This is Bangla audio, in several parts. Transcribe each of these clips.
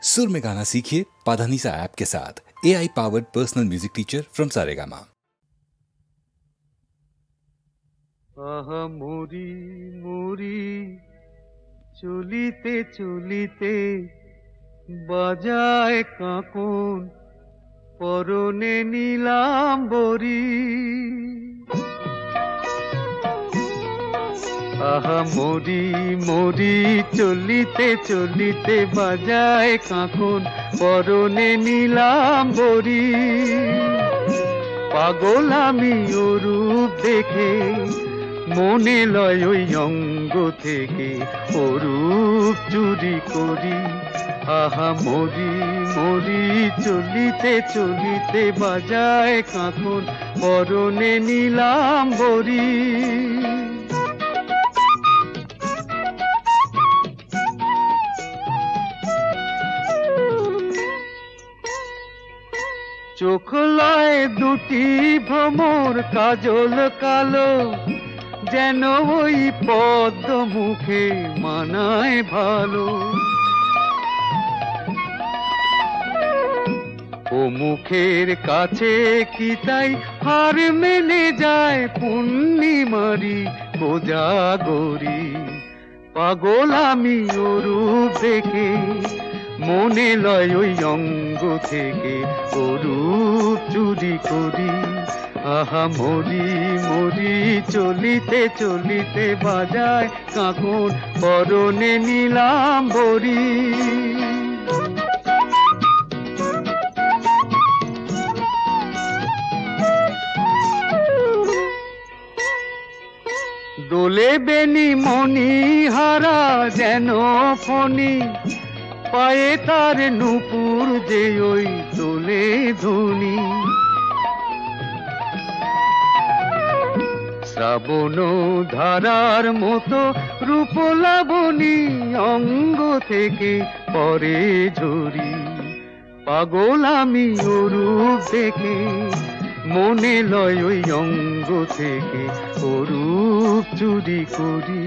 सुर में गाना सीखिए पाधानीसा ऐप के साथ। AI powered personal music teacher from Saregama. आहा मोरी मोरी चलिते चलिते बाजाए काकोन परने नीलाम्बरी। आहा मोरी मोरी चलिते चलिते बाजाए काकोन परने नीलाम्बरी। पागल आमी ओर रूप देखे মনে লয় ওই অঙ্গ থেকে অরূপ চুরি করি। আহা মরি মরি চলিতে চলিতে বাজায় কাঁকন পরনে নীলাম্বরী। চোখ লয় দুটি ভ্রমর কাজল কালো, যেন ওই পদ্ম মুখে মানায় ভালো। ও মুখের কাছে কি তাই হার মেনে যায় পূর্ণিমারি কোজাগরি। পাগল আমি ও রূপ দেখে মনে লয় ওই অঙ্গ থেকে ও রূপ চুরি করি। আহা মরি মরি চলিতে চলিতে বাজায় কাঁকন পরনে নীলাম্বরী। দোলে বেনি মনি হারা যেন ফণি, পায়ে তার নূপুর যে ওই দোলে ধুনি। শ্রাবণ ধারার মতো রূপ লাবণী অঙ্গ থেকে পরে ঝরি। পাগল আমি ও রূপ দেখে মনে লয় ওই অঙ্গ থেকে ও রূপ চুরি করি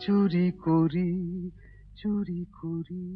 চুরি করি চুরি করি।